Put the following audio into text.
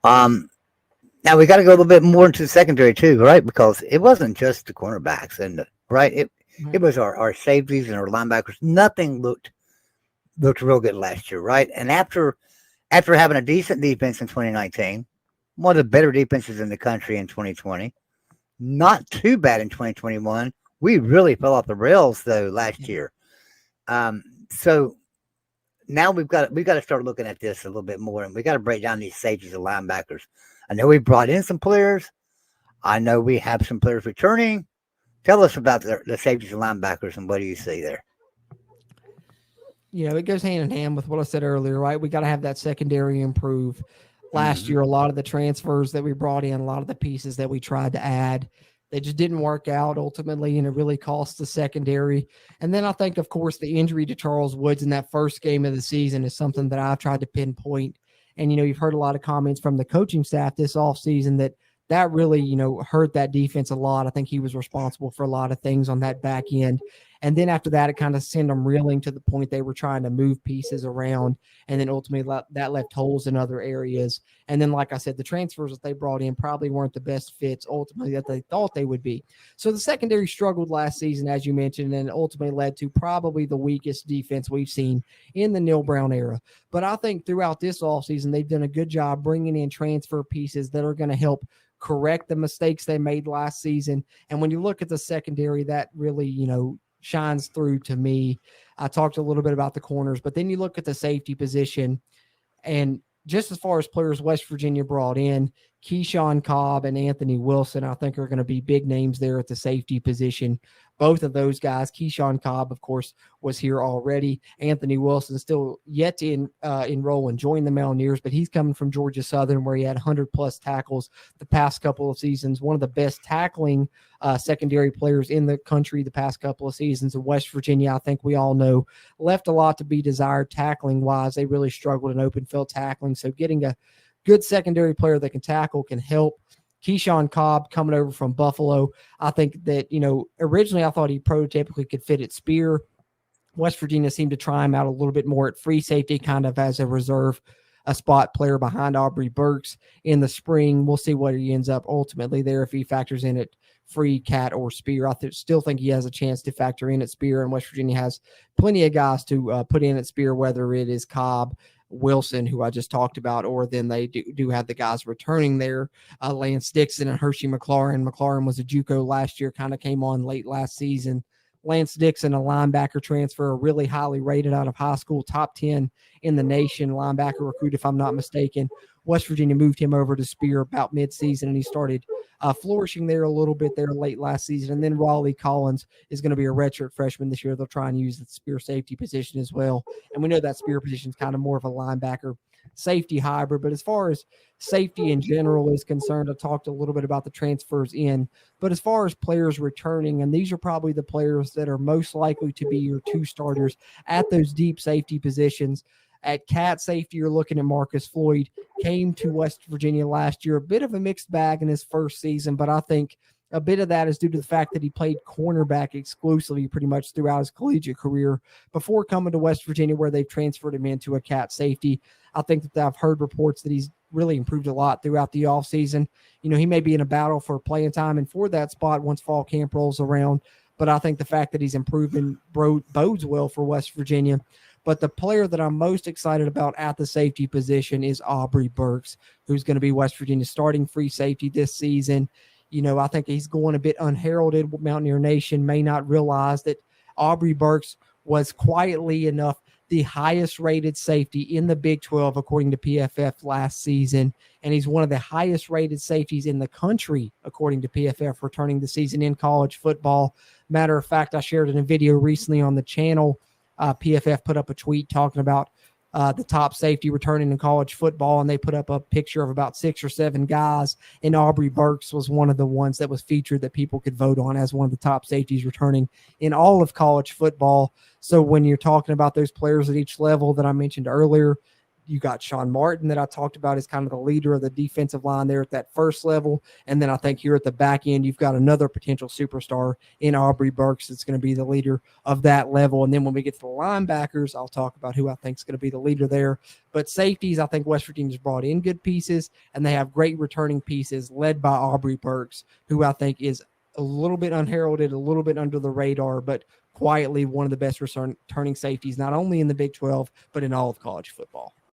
Um, Now we got to go a little bit more into the secondary too, right? Because it wasn't just the cornerbacks and right. It Mhm. was our safeties and our linebackers. Nothing looked real good last year, right? And after having a decent defense in 2019, one of the better defenses in the country in 2020, not too bad in 2021. We really fell off the rails though last Yeah. year. Um, so now we've got to start looking at this a little bit more, and we got to break down these safeties and linebackers. I know we brought in some players. I know we have some players returning. Tell us about the safeties and linebackers, and what do you see there? It goes hand in hand with what I said earlier, right? We got to have that secondary improve. Last Mm-hmm. year, a lot of the transfers that we brought in, a lot of the pieces that we tried to add, they just didn't work out ultimately, and it really cost the secondary. And then I think, of course, the injury to Charles Woods in that first game of the season is something that I've tried to pinpoint. And, you've heard a lot of comments from the coaching staff this offseason that really, hurt that defense a lot. I think he was responsible for a lot of things on that back end. And then after that, it kind of sent them reeling to the point they were trying to move pieces around. And then ultimately that left holes in other areas. And then, like I said, the transfers that they brought in probably weren't the best fits ultimately that they thought they would be. So the secondary struggled last season, as you mentioned, and ultimately led to probably the weakest defense we've seen in the Neil Brown era. But I think throughout this offseason, they've done a good job bringing in transfer pieces that are going to help correct the mistakes they made last season. And when you look at the secondary, that really, shines through to me. I talked a little bit about the corners, but then you look at the safety position, and just as far as players West Virginia brought in, Keyshawn Cobb and Anthony Wilson, I think are going to be big names there at the safety position. Both of those guys, Keyshawn Cobb, of course, was here already. Anthony Wilson still yet to enroll and join the Mountaineers, but he's coming from Georgia Southern, where he had 100-plus tackles the past couple of seasons. One of the best tackling secondary players in the country the past couple of seasons. In West Virginia, I think we all know, left a lot to be desired tackling-wise. They really struggled in open field tackling, so getting a good secondary player that can tackle can help. Keyshawn Cobb coming over from Buffalo. I think that, originally I thought he prototypically could fit at spear. West Virginia seemed to try him out a little bit more at free safety, kind of as a reserve, a spot player behind Aubrey Burks in the spring. We'll see what he ends up ultimately there if he factors in at free, cat, or spear. I still think he has a chance to factor in at spear, and West Virginia has plenty of guys to put in at spear, whether it is Cobb, Wilson, who I just talked about, or then they do have the guys returning there, Lance Dixon and Hershey McLaurin. McLaurin was a JUCO last year, kind of came on late last season. Lance Dixon, a linebacker transfer, really highly rated out of high school, top 10 in the nation, linebacker recruit, if I'm not mistaken. West Virginia moved him over to spear about midseason, and he started flourishing there a little bit there late last season. And then Raleigh Collins is going to be a redshirt freshman this year. They'll try and use the spear safety position as well. And we know that spear position is kind of more of a linebacker safety hybrid. But as far as safety in general is concerned, I talked a little bit about the transfers in. But as far as players returning, and these are probably the players that are most likely to be your two starters at those deep safety positions. At cat safety, you're looking at Marcus Floyd, came to West Virginia last year, a bit of a mixed bag in his first season, but I think a bit of that is due to the fact that he played cornerback exclusively pretty much throughout his collegiate career before coming to West Virginia, where they've transferred him into a cat safety. I think that I've heard reports that he's really improved a lot throughout the offseason. He may be in a battle for playing time and for that spot once fall camp rolls around, but I think the fact that he's improving bodes well for West Virginia. But the player that I'm most excited about at the safety position is Aubrey Burks, who's going to be West Virginia's starting free safety this season. I think he's going a bit unheralded. Mountaineer Nation may not realize that Aubrey Burks was quietly enough the highest rated safety in the Big 12, according to PFF last season. And he's one of the highest rated safeties in the country, according to PFF, returning the season in college football. Matter of fact, I shared in a video recently on the channel. PFF put up a tweet talking about the top safety returning in college football, and they put up a picture of about 6 or 7 guys, and Aubrey Burks was one of the ones that was featured that people could vote on as one of the top safeties returning in all of college football. So when you're talking about those players at each level that I mentioned earlier, You got Sean Martin that I talked about as kind of the leader of the defensive line there at that first level. And then I think here at the back end, you've got another potential superstar in Aubrey Burks that's going to be the leader of that level. And then when we get to the linebackers, I'll talk about who I think is going to be the leader there. But safeties, I think West Virginia's brought in good pieces, and they have great returning pieces led by Aubrey Burks, who I think is a little bit unheralded, a little bit under the radar, but quietly one of the best returning safeties, not only in the Big 12, but in all of college football.